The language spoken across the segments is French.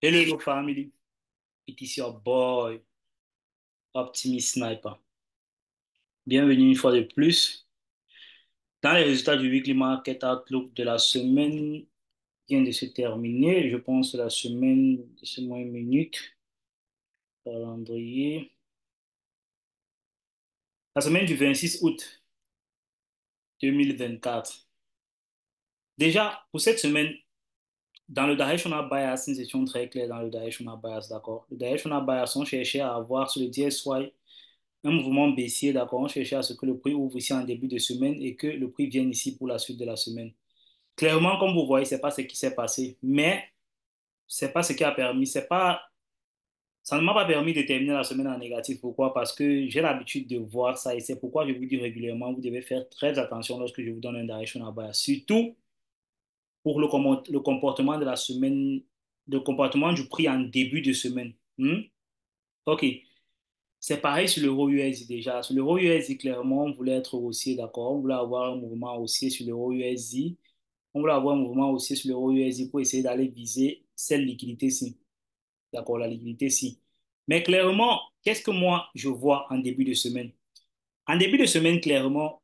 Hello family, it is your boy Optimus Sniper. Bienvenue une fois de plus dans les résultats du Weekly Market Outlook de la semaine vient de se terminer. Je pense la semaine, laissez-moi une minute, calendrier. La semaine du 26 août 2024. Déjà, pour cette semaine, dans le Directional Bias, nous étions très clairs dans le Directional Bias, d'accord? Le Directional Bias, on cherchait à avoir sur le DSY un mouvement baissier, d'accord? On cherchait à ce que le prix ouvre ici en début de semaine et que le prix vienne ici pour la suite de la semaine. Clairement, comme vous voyez, c'est pas ce qui s'est passé, mais c'est pas ce qui a permis, c'est pas, ça ne m'a pas permis de terminer la semaine en négatif. Pourquoi? Parce que j'ai l'habitude de voir ça et c'est pourquoi je vous dis régulièrement, vous devez faire très attention lorsque je vous donne un direction à bas, surtout pour le comportement de la semaine, le comportement du prix en début de semaine. Hmm? Ok. C'est pareil sur l'euro USD déjà. Sur l'euro USD, clairement, on voulait être haussier, d'accord? On voulait avoir un mouvement haussier sur l'euro USD. On voulait avoir un mouvement haussier sur l'euro USD pour essayer d'aller viser cette liquidité-ci. D'accord, la liquidité-ci. Mais clairement, qu'est-ce que moi, je vois en début de semaine? En début de semaine, clairement,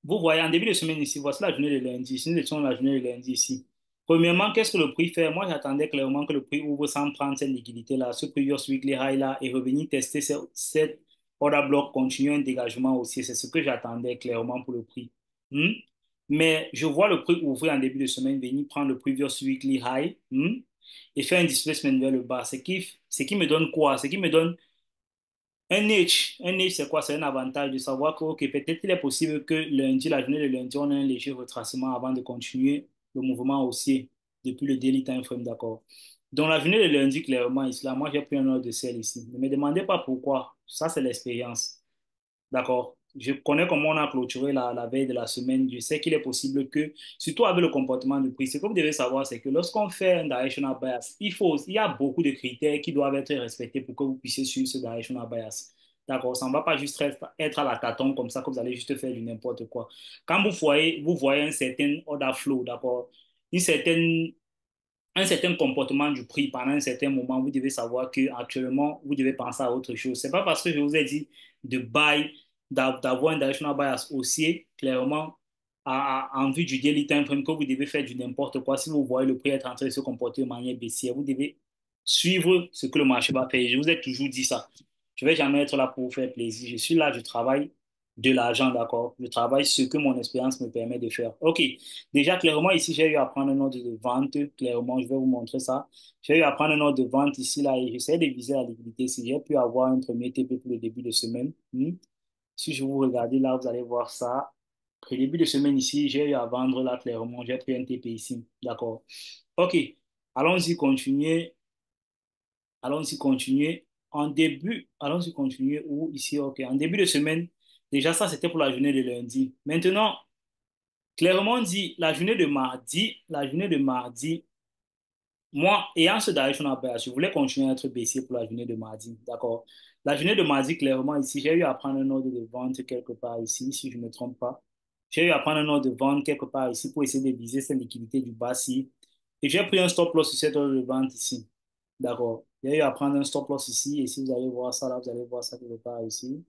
vous voyez, en début de semaine ici, voici la journée de lundi. Ici, nous étions la journée de lundi ici. Premièrement, qu'est-ce que le prix fait? Moi, j'attendais clairement que le prix ouvre sans prendre cette liquidité-là, ce previous weekly high-là, et revenir tester cette order block, continuer un dégagement aussi. C'est ce que j'attendais clairement pour le prix. Hmm? Mais je vois le prix ouvrir en début de semaine, venir prendre le previous weekly high, et faire un displacement vers le bas. Ce qui me donne quoi? Ce qui me donne un edge, c'est quoi? C'est un avantage de savoir que, ok, peut-être il est possible que lundi, la journée de lundi, on ait un léger retracement avant de continuer le mouvement haussier depuis le daily time frame, d'accord? Donc, la journée de lundi, clairement, ici, là, moi, j'ai pris un ordre de sel ici. Ne me demandez pas pourquoi. Ça, c'est l'expérience. D'accord. Je connais comment on a clôturé la veille de la semaine. Je sais qu'il est possible que, surtout avec le comportement du prix, ce que vous devez savoir, c'est que lorsqu'on fait un directional bias, il y a beaucoup de critères qui doivent être respectés pour que vous puissiez suivre ce directional bias. D'accord. Ça ne va pas juste être à la tâton comme ça que vous allez juste faire du n'importe quoi. Quand vous voyez un certain order flow, d'accord, une certaine un certain comportement du prix pendant un certain moment, vous devez savoir que actuellement vous devez penser à autre chose. C'est pas parce que je vous ai dit de buy, d'avoir un directional bias haussier, clairement, en vue du daily time frame, que vous devez faire du n'importe quoi. Si vous voyez le prix être en train de se comporter de manière baissière, vous devez suivre ce que le marché va faire. Je vous ai toujours dit ça. Je vais jamais être là pour vous faire plaisir. Je suis là, je travaille de l'argent, d'accord? Je travaille ce que mon expérience me permet de faire. OK. Déjà, clairement, ici, j'ai eu à prendre un ordre de vente. Clairement, je vais vous montrer ça. J'ai eu à prendre un ordre de vente ici, là, et j'essaie de viser la liquidité. Si j'ai pu avoir un premier TP pour le début de semaine. Si je vous regarde là, vous allez voir ça. Au début de semaine ici, j'ai eu à vendre là, clairement. J'ai pris un TP ici. D'accord. OK. Allons-y, continuer. Allons-y, continuer. Allons-y, continuer. Ou ici, OK. En début de semaine, déjà, ça, c'était pour la journée de lundi. Maintenant, clairement dit, la journée de mardi, moi, ayant ce direction bias, je voulais continuer à être baissier pour la journée de mardi, d'accord? La journée de mardi, clairement, ici, j'ai eu à prendre un ordre de vente quelque part ici, si je ne me trompe pas. J'ai eu à prendre un ordre de vente quelque part ici pour essayer de viser cette liquidité du bas-ci. Et j'ai pris un stop loss sur cette ordre de vente ici, d'accord? J'ai eu à prendre un stop loss ici, et si vous allez voir ça là, vous allez voir ça quelque part ici.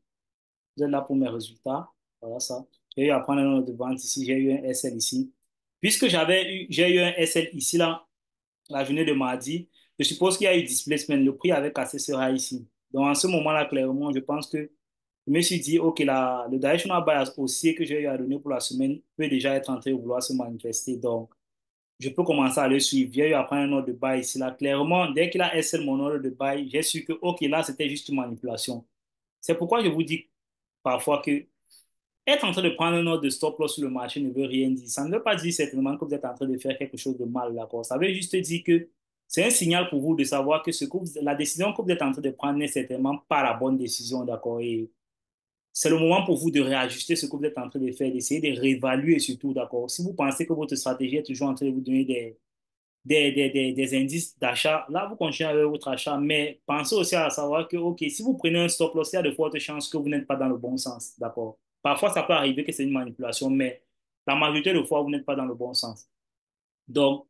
Vous êtes là pour mes résultats. Voilà ça. J'ai eu à prendre un ordre de vente ici. J'ai eu un SL ici. Puisque j'ai eu un SL ici, là, la journée de mardi, je suppose qu'il y a eu displacement. Le prix avait cassé ce rail ici. Donc, en ce moment-là, clairement, je pense que je me suis dit, OK, le directional bias haussier que j'ai eu à donner pour la semaine peut déjà être en train de vouloir se manifester. Donc, je peux commencer à le suivre. J'ai eu à prendre un ordre de buy ici, là. Clairement, dès qu'il a SL mon ordre de buy, j'ai su que, OK, là, c'était juste une manipulation. C'est pourquoi je vous dis parfois que être en train de prendre un ordre de stop loss sur le marché ne veut rien dire. Ça ne veut pas dire certainement que vous êtes en train de faire quelque chose de mal, d'accord? Ça veut juste dire que c'est un signal pour vous de savoir que la décision que vous êtes en train de prendre n'est certainement pas la bonne décision, d'accord? Et c'est le moment pour vous de réajuster ce que vous êtes en train de faire, d'essayer de réévaluer surtout, d'accord? Si vous pensez que votre stratégie est toujours en train de vous donner des indices d'achat, là, vous continuez avec votre achat, mais pensez aussi à savoir que, OK, si vous prenez un stop loss, il y a de fortes chances que vous n'êtes pas dans le bon sens, d'accord? Parfois, ça peut arriver que c'est une manipulation, mais la majorité des fois, vous n'êtes pas dans le bon sens. Donc,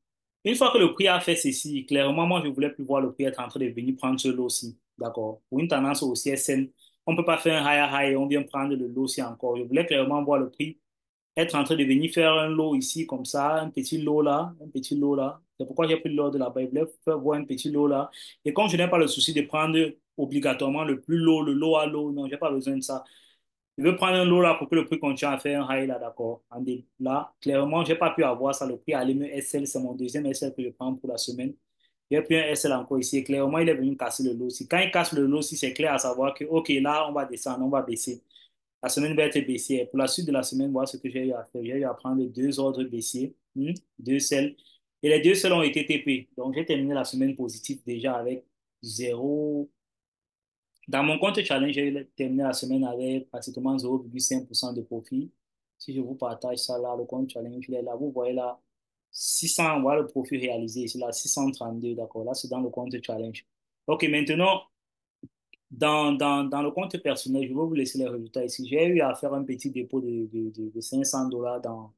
Une fois que le prix a fait ceci, clairement, moi, je voulais plus voir le prix être en train de venir prendre ce lot aussi. D'accord? Pour une tendance haussière saine, on ne peut pas faire un higher high et on vient prendre le lot aussi encore. Je voulais clairement voir le prix être en train de venir faire un lot ici, comme ça, un petit lot là, un petit lot là. C'est pourquoi j'ai pris l'ordre là-bas. Je voulais faire voir un petit lot là. Et comme je n'ai pas le souci de prendre obligatoirement le plus lot, le lot à lot, non, j'ai pas besoin de ça. Je veux prendre un lot là pour que le prix continue à faire un high là, d'accord. Là, clairement, j'ai pas pu avoir ça. Le prix allait me SL, c'est mon deuxième SL que je prends pour la semaine. J'ai pris un SL encore ici. Et clairement, il est venu casser le lot aussi. Quand il casse le lot aussi, c'est clair à savoir que, OK, là, on va descendre, on va baisser. La semaine va être baissière. Pour la suite de la semaine, voilà ce que j'ai eu à faire. J'ai eu à prendre deux ordres baissiers, deux sels. Et les deux sels ont été TP. Donc, j'ai terminé la semaine positive déjà avec zéro. Dans mon compte challenge, j'ai terminé la semaine avec pratiquement 0,5% de profit. Si je vous partage ça là, le compte challenge, il est là. Vous voyez là, 600, voilà le profit réalisé ici, là, 632, d'accord. Là, c'est dans le compte challenge. OK, maintenant, dans le compte personnel, je vais vous laisser les résultats ici. J'ai eu à faire un petit dépôt de $500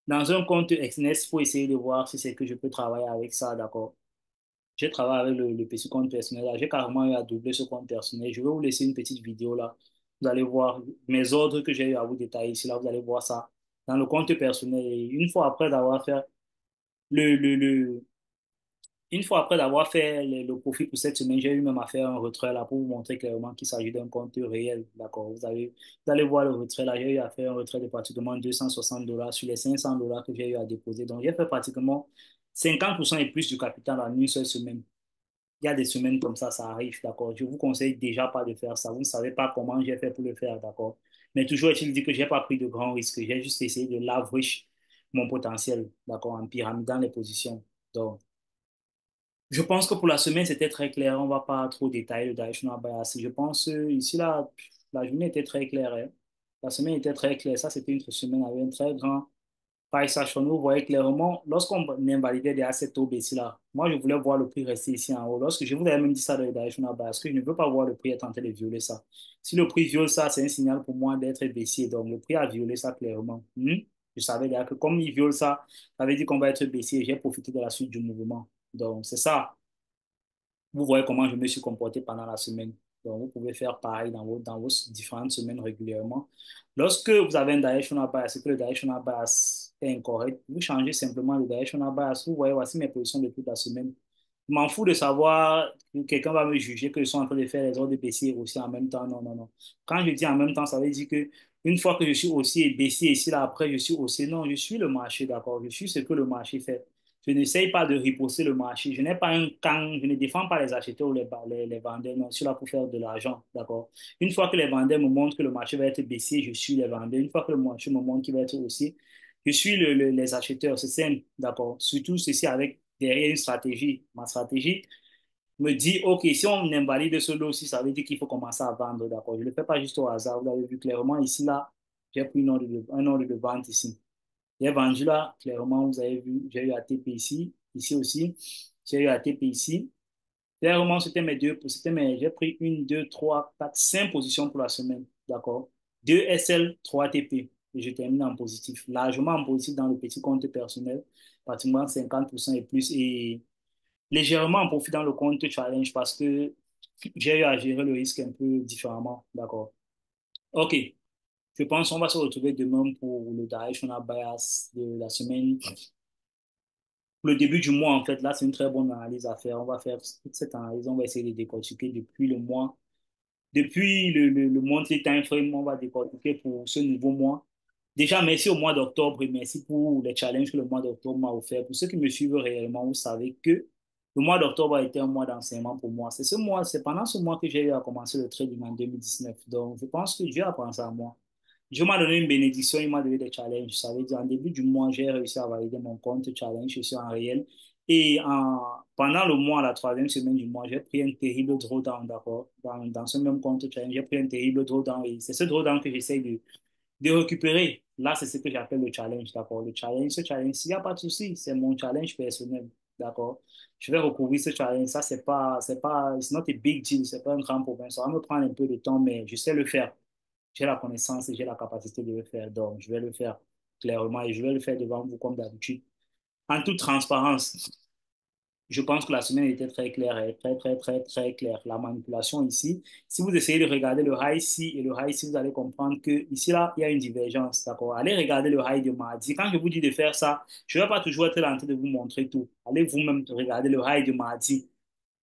dans un compte Exness pour essayer de voir si c'est que je peux travailler avec ça, d'accord. J'ai travaillé avec le petit compte personnel là. J'ai carrément eu à doubler ce compte personnel. Je vais vous laisser une petite vidéo là. Vous allez voir mes ordres que j'ai eu à vous détailler ici. Là, vous allez voir ça dans le compte personnel. Et le, le, le, une fois après avoir fait le profit pour cette semaine, j'ai eu même à faire un retrait là pour vous montrer clairement qu'il s'agit d'un compte réel. D'accord. Vous allez voir le retrait là. J'ai eu à faire un retrait de pratiquement $260 sur les $500 que j'ai eu à déposer. Donc, j'ai fait pratiquement 50% et plus du capital en une seule semaine. Il y a des semaines comme ça arrive, d'accord. Je vous conseille déjà pas de faire ça. Vous ne savez pas comment j'ai fait pour le faire, d'accord. Mais toujours est-il dit que j'ai pas pris de grands risques. J'ai juste essayé de leverage mon potentiel, d'accord, en pyramidant les positions. Donc, je pense que pour la semaine, c'était très clair. On ne va pas trop détailler le directional bias. Je pense ici, là, la journée était très claire, hein. La semaine était très claire. Ça, c'était une semaine avec un très grand price action. Vous voyez clairement, lorsqu'on invalidait des assets taux ici, là, moi, je voulais voir le prix rester ici en haut. Lorsque je vous avais même dit ça dans le directional bias, que je ne veux pas voir le prix être en train de violer ça. Si le prix viole ça, c'est un signal pour moi d'être baissier. Donc, le prix a violé ça clairement. Je savais déjà que comme il viole ça, ça veut dire qu'on va être baissier. J'ai profité de la suite du mouvement. Donc, c'est ça. Vous voyez comment je me suis comporté pendant la semaine. Donc, vous pouvez faire pareil dans vos différentes semaines régulièrement. Lorsque vous avez un directional bias et que le directional bias est incorrect, vous changez simplement le directional bias. Vous voyez, voici mes positions de toute la semaine. Je m'en fous de savoir que quelqu'un va me juger que je suis en train de faire les ordres baissiers aussi en même temps. Non, non, non. Quand je dis en même temps, ça veut dire que une fois que je suis haussier et baissier ici, là, après, je suis haussier. Non, je suis le marché, d'accord. Je suis ce que le marché fait. Je n'essaye pas de riposter le marché. Je n'ai pas un camp, je ne défends pas les acheteurs ou les vendeurs. Non, je suis là pour faire de l'argent, d'accord. Une fois que les vendeurs me montrent que le marché va être baissier, je suis les vendeurs. Une fois que le marché me montre qu'il va être haussier, je suis les acheteurs. C'est simple, d'accord. Surtout ceci avec derrière une stratégie. Ma stratégie me dit, OK, si on invalide ce lot-ci, ça veut dire qu'il faut commencer à vendre, d'accord. Je ne le fais pas juste au hasard. Vous l'avez vu clairement ici, là, j'ai pris un ordre de vente ici. J'ai vendu là, clairement, vous avez vu, j'ai eu ATP ici, ici aussi, j'ai eu ATP ici. Clairement, j'ai pris une, deux, trois, quatre, cinq positions pour la semaine, d'accord? Deux SL, trois TP, et je termine en positif, largement en positif dans le petit compte personnel, pratiquement 50% et plus, et légèrement en profit dans le compte challenge parce que j'ai eu à gérer le risque un peu différemment, d'accord? OK. Je pense qu'on va se retrouver demain pour le directional bias de la semaine. Pour le début du mois, en fait, là, c'est une très bonne analyse à faire. On va faire toute cette analyse, on va essayer de décortiquer depuis le mois. Depuis le monthly time frame, on va décortiquer pour ce nouveau mois. Déjà, merci au mois d'octobre et merci pour les challenges que le mois d'octobre m'a offert. Pour ceux qui me suivent réellement, vous savez que le mois d'octobre a été un mois d'enseignement pour moi. C'est pendant ce mois que j'ai eu à commencer le trading en 2019. Donc, je pense que Dieu a pensé à moi. Dieu m'a donné une bénédiction, il m'a donné des challenges. Ça veut dire, en début du mois, j'ai réussi à valider mon compte challenge, je suis en réel. Et pendant le mois, la troisième semaine du mois, j'ai pris un terrible drawdown, d'accord? Dans ce même compte challenge, j'ai pris un terrible drawdown. Et c'est ce drawdown que j'essaie de récupérer. Là, c'est ce que j'appelle le challenge, d'accord? Le challenge, ce challenge, s'il n'y a pas de souci, c'est mon challenge personnel, d'accord? Je vais recouvrir ce challenge. Ça, it's not a big deal, c'est pas un grand problème. Ça va me prendre un peu de temps, mais je sais le faire. J'ai la connaissance et j'ai la capacité de le faire. Donc, je vais le faire clairement et je vais le faire devant vous comme d'habitude. En toute transparence, je pense que la semaine était très claire, et très, très, très, très claire. La manipulation ici, si vous essayez de regarder le high ici et le high ici, vous allez comprendre que ici, là, il y a une divergence, d'accord? Allez regarder le high de mardi. Quand je vous dis de faire ça, je ne vais pas toujours être en train de vous montrer tout. Allez vous-même regarder le high de mardi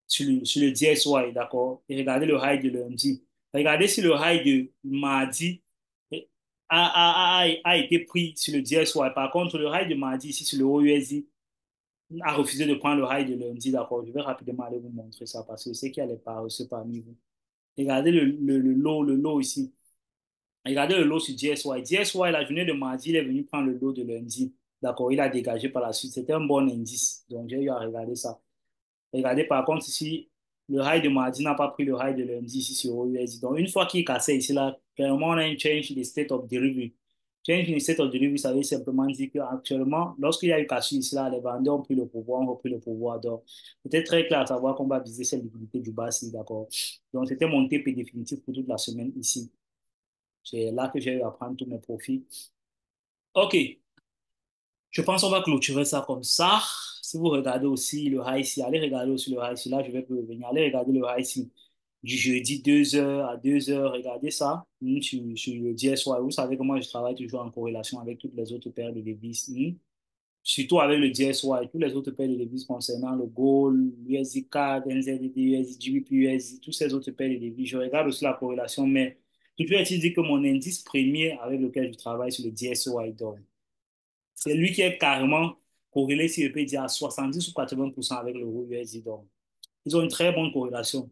sur le DSY, d'accord? Et regardez le high de lundi. Regardez si le high de mardi a été pris sur le DSY. Par contre, le high de mardi ici sur le OUSI a refusé de prendre le high de lundi, d'accord? Je vais rapidement aller vous montrer ça parce que je sais qu'il y a les paresseux parmi vous. Regardez le low ici. Regardez le low sur DSY. DSY, la journée de mardi, il est venu prendre le low de lundi. D'accord, il a dégagé par la suite. C'était un bon indice. Donc, j'ai eu à regarder ça. Regardez par contre ici, le high de mardi n'a pas pris le high de lundi ici sur OUSD. Donc, une fois qu'il est cassé ici, là, clairement, on a un change in the state of delivery. Change in the state of delivery, ça veut simplement dire qu'actuellement, lorsqu'il y a eu cassure ici, là, les vendeurs ont pris le pouvoir, ont repris le pouvoir. Donc, c'était très clair à savoir qu'on va viser cette liquidité du bas ici, d'accord. Donc, c'était mon TP définitif pour toute la semaine ici. C'est là que j'ai eu à prendre tous mes profits. OK. Je pense qu'on va clôturer ça comme ça. Si vous regardez aussi le high ici, allez regarder aussi le high ici. Là, je vais plus revenir. Allez regarder le high ici du jeudi 2 heures à 2 heures. Regardez ça sur le DSY. Vous savez que moi, je travaille toujours en corrélation avec toutes les autres paires de devises. Surtout avec le DSY, toutes les autres paires de devises concernant le gold, l'USD CAD, NZD, USD, GBP, USD, toutes ces autres paires de devises. Je regarde aussi la corrélation, mais toujours est-il dit que mon indice premier avec lequel je travaille sur le DSY, donc, c'est lui qui est carrément corrélé, si je peux dire, à 70 ou 80% avec l'euro USD. Donc, ils ont une très bonne corrélation.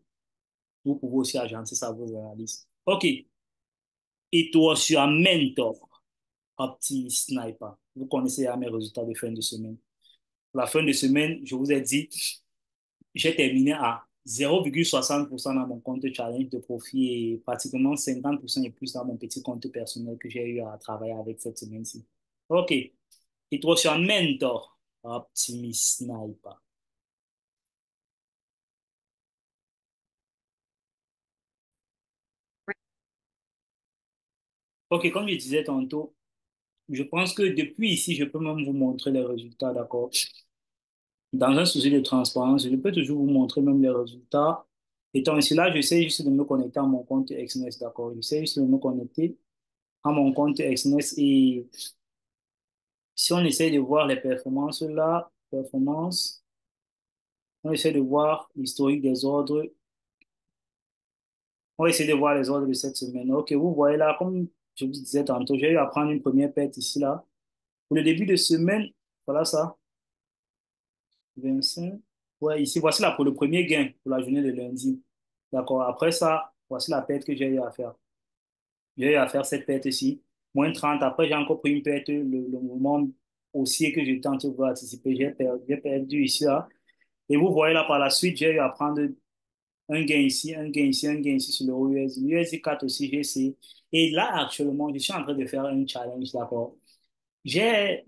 Vous pouvez aussi agencer ça à vos analystes. OK. Et toi, sur un mentor, Opti Sniper. Vous connaissez mes résultats de fin de semaine. La fin de semaine, je vous ai dit, j'ai terminé à 0,60% dans mon compte challenge de profit et pratiquement 50% et plus dans mon petit compte personnel que j'ai eu à travailler avec cette semaine-ci. OK. Et toi, sur un mentor, Optimus Sniper. Ok, comme je disais tantôt, je pense que depuis ici, je peux même vous montrer les résultats, d'accord? Dans un souci de transparence, je peux toujours vous montrer même les résultats. Étant ici, là, j'essaie juste de me connecter à mon compte Exness, d'accord? J'essaie juste de me connecter à mon compte Exness et si on essaie de voir les performances là, performances, on essaie de voir l'historique des ordres, on essaie de voir les ordres de cette semaine. Ok, vous voyez là, comme je vous disais tantôt, j'ai eu à prendre une première perte ici, là. Pour le début de semaine, voilà ça. 25. Ouais, ici, voici là pour le premier gain pour la journée de lundi. D'accord. Après ça, voici la perte que j'ai eu à faire. J'ai eu à faire cette perte ici. -30. Après, j'ai encore pris une perte, le mouvement haussier que j'étais en train de anticiper. J'ai perdu ici, là. Et vous voyez là, par la suite, j'ai eu à prendre un gain ici, un gain ici, un gain ici sur le USD. L'USD 4 aussi, j'ai essayé. Et là, actuellement, je suis en train de faire un challenge, d'accord. J'ai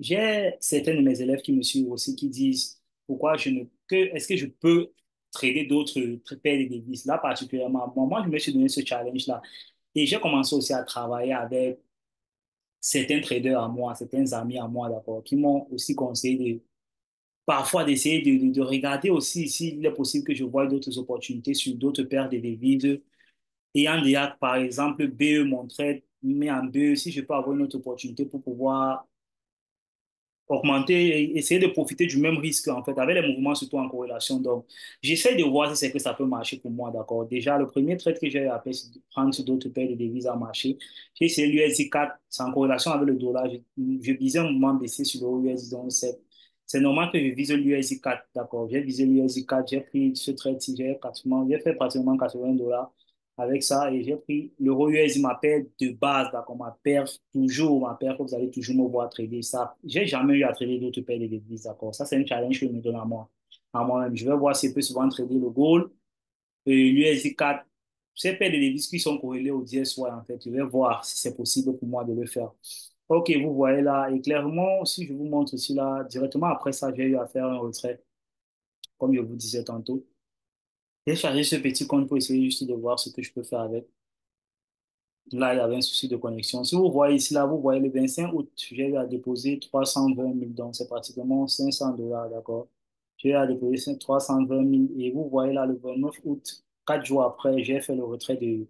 certains de mes élèves qui me suivent aussi qui disent pourquoi je ne que est-ce que je peux trader d'autres paires de devises là particulièrement. Moi, je me suis donné ce challenge-là et j'ai commencé aussi à travailler avec certains traders à moi, certains amis à moi, d'accord, qui m'ont aussi conseillé de parfois d'essayer de regarder aussi s'il est possible que je voie d'autres opportunités sur d'autres paires de devises. Ayant déjà, par exemple, BE, mon trade, mais en BE, si je peux avoir une autre opportunité pour pouvoir augmenter, et essayer de profiter du même risque, en fait, avec les mouvements surtout en corrélation. Donc, j'essaie de voir si c'est que ça peut marcher pour moi, d'accord. Déjà, le premier trade que j'ai appelé, c'est de prendre sur d'autres paires de devises à marcher. J'ai essayé l'USD 4, c'est en corrélation avec le dollar. Je visais un mouvement baissé sur le USD, donc c'est normal que je vise l'USD 4, d'accord. J'ai visé l'USD 4, j'ai pris ce trade-ci, j'ai fait pratiquement $80 avec ça et j'ai pris l'euro USD, ma paire de base, d'accord, ma paire que vous allez toujours me voir trader ça. J'ai jamais eu à trader d'autres paires de devises, d'accord. Ça, c'est un challenge que je me donne à moi-même. Je vais voir si je peux souvent trader le gold et l'USD 4. Ces paires de devises qui sont corrélées au DSY, en fait, je vais voir si c'est possible pour moi de le faire. Ok, vous voyez là, et clairement, si je vous montre ici là, directement après ça, j'ai eu à faire un retrait, comme je vous disais tantôt. J'ai chargé ce petit compte pour essayer juste de voir ce que je peux faire avec. Là, il y avait un souci de connexion. Si vous voyez ici, là, vous voyez le 25 août, j'ai eu à déposer 320 000, donc c'est pratiquement 500 dollars, d'accord? J'ai eu à déposer 320 000 et vous voyez là, le 29 août, 4 jours après, j'ai fait le retrait de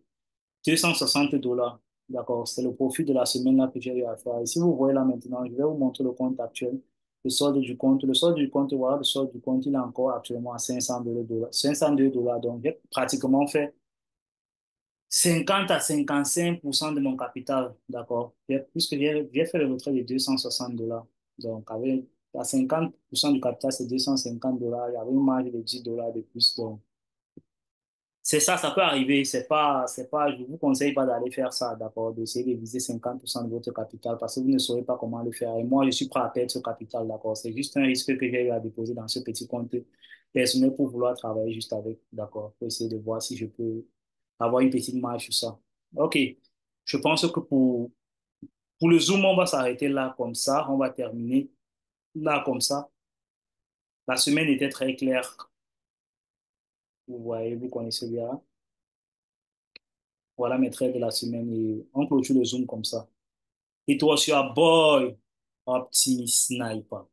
260 dollars, d'accord? C'est le profit de la semaine là que j'ai eu à faire. Et si vous voyez là maintenant, je vais vous montrer le compte actuel, le solde du compte. Le solde du compte, voilà, le solde du compte, il est encore actuellement à 502 dollars, 502 dollars. Donc, j'ai pratiquement fait 50 à 55% de mon capital, d'accord? Puisque j'ai fait le retrait de 260 dollars. Donc, avec à 50% du capital, c'est 250 dollars. Il y avait une marge de 10 dollars de plus. Donc, c'est ça, ça peut arriver. Je vous conseille pas d'aller faire ça, d'accord? D'essayer de viser 50% de votre capital parce que vous ne saurez pas comment le faire. Et moi, je suis prêt à perdre ce capital, d'accord? C'est juste un risque que j'ai eu à déposer dans ce petit compte personnel pour vouloir travailler juste avec, d'accord? Pour essayer de voir si je peux avoir une petite marge sur ça. OK. Je pense que pour le Zoom, on va s'arrêter là comme ça. On va terminer là comme ça. La semaine était très claire. Vous voyez, vous connaissez bien. Voilà mes traits de la semaine et on clôture le Zoom comme ça. It was your boy, Optimus Sniper.